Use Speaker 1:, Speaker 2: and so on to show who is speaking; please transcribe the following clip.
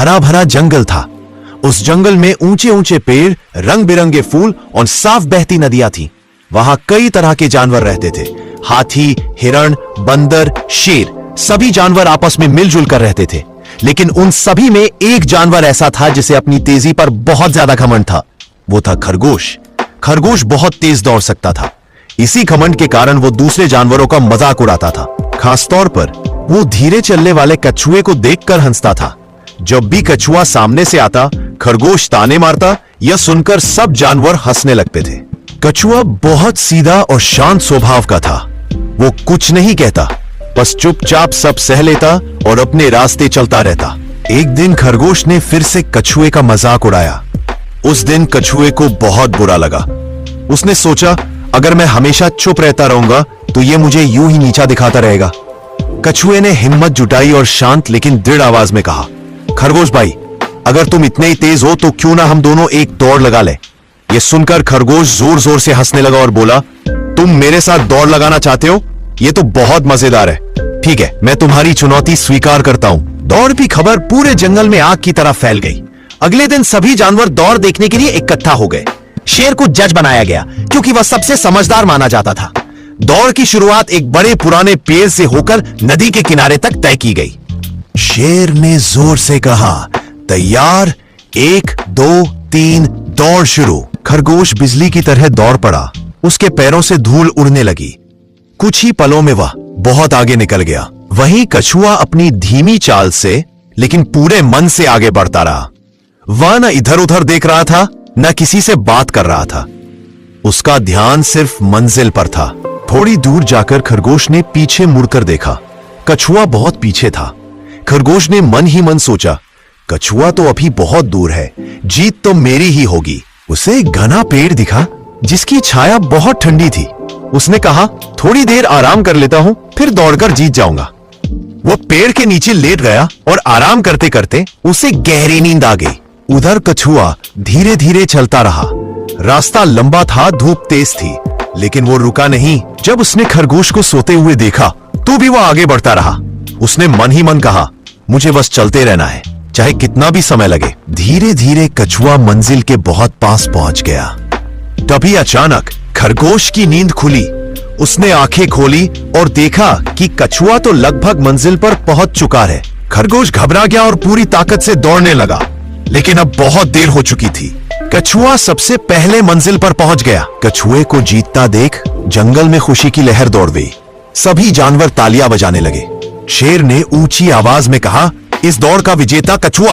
Speaker 1: हरा भरा जंगल था। उस जंगल में ऊंचे ऊंचे पेड़, रंग बिरंगे फूल और साफ बहती नदियां थीं। वहां कई तरह के जानवर रहते थे। हाथी, हिरण, बंदर, शेर, सभी जानवर आपस में मिलजुल कर रहते थे। लेकिन उन सभी में एक जानवर ऐसा था जिसे अपनी तेजी पर बहुत ज्यादा घमंड था। वो था खरगोश। खरगोश बहुत तेज दौड़ सकता था। इसी घमंड के कारण वो दूसरे जानवरों का मजाक उड़ाता था। खासतौर पर वो धीरे चलने वाले कछुए को देखकर हंसता था। जब भी कछुआ सामने से आता, खरगोश ताने मारता। यह सुनकर सब जानवर हंसने लगते थे। कछुआ बहुत सीधा और शांत स्वभाव का था। वो कुछ नहीं कहता, बस चुपचाप सब सह लेता और अपने रास्ते चलता रहता। एक दिन खरगोश ने फिर से कछुए का मजाक उड़ाया। उस दिन कछुए को बहुत बुरा लगा। उसने सोचा, अगर मैं हमेशा चुप रहता रहूंगा तो ये मुझे यूं ही नीचा दिखाता रहेगा। कछुए ने हिम्मत जुटाई और शांत लेकिन दृढ़ आवाज में कहा, खरगोश भाई, अगर तुम इतने ही तेज हो तो क्यों ना हम दोनों एक दौड़ लगा लें। यह सुनकर खरगोश जोर जोर से हंसने लगा और बोला, तुम मेरे साथ दौड़ लगाना चाहते हो? यह तो बहुत मजेदार है। ठीक है, मैं तुम्हारी चुनौती स्वीकार करता हूं। दौड़ की खबर पूरे जंगल में आग की तरह फैल गई। अगले दिन सभी जानवर दौड़ देखने के लिए इकट्ठा हो गए। शेर को जज बनाया गया क्योंकि वह सबसे समझदार माना जाता था। दौड़ की शुरुआत एक बड़े पुराने पेड़ से होकर नदी के किनारे तक तय की गई। शेर ने जोर से कहा, तैयार, 1, 2, 3, दौड़ शुरू। खरगोश बिजली की तरह दौड़ पड़ा। उसके पैरों से धूल उड़ने लगी। कुछ ही पलों में वह बहुत आगे निकल गया। वहीं कछुआ अपनी धीमी चाल से लेकिन पूरे मन से आगे बढ़ता रहा। वह न इधर उधर देख रहा था, न किसी से बात कर रहा था। उसका ध्यान सिर्फ मंजिल पर था। थोड़ी दूर जाकर खरगोश ने पीछे मुड़कर देखा। कछुआ बहुत पीछे था। खरगोश ने मन ही मन सोचा, कछुआ तो अभी बहुत दूर है, जीत तो मेरी ही होगी। उसे एक घना पेड़ दिखा जिसकी छाया बहुत ठंडी थी। उसने कहा, थोड़ी देर आराम कर लेता हूं, फिर दौड़कर जीत जाऊंगा। वो पेड़ के नीचे लेट गया और आराम करते करते उसे गहरी नींद आ गई। उधर कछुआ धीरे धीरे चलता रहा। रास्ता लंबा था, धूप तेज थी, लेकिन वो रुका नहीं। जब उसने खरगोश को सोते हुए देखा तो भी वो आगे बढ़ता रहा। उसने मन ही मन कहा, मुझे बस चलते रहना है, चाहे कितना भी समय लगे। धीरे धीरे कछुआ मंजिल के बहुत पास पहुंच गया। तभी अचानक खरगोश की नींद खुली। उसने आंखें खोली और देखा कि कछुआ तो लगभग मंजिल पर पहुंच चुका है। खरगोश घबरा गया और पूरी ताकत से दौड़ने लगा, लेकिन अब बहुत देर हो चुकी थी। कछुआ सबसे पहले मंजिल पर पहुंच गया। कछुए को जीतता देख जंगल में खुशी की लहर दौड़ गई। सभी जानवर तालियां बजाने लगे। शेर ने ऊंची आवाज में कहा, इस दौड़ का विजेता कछुआ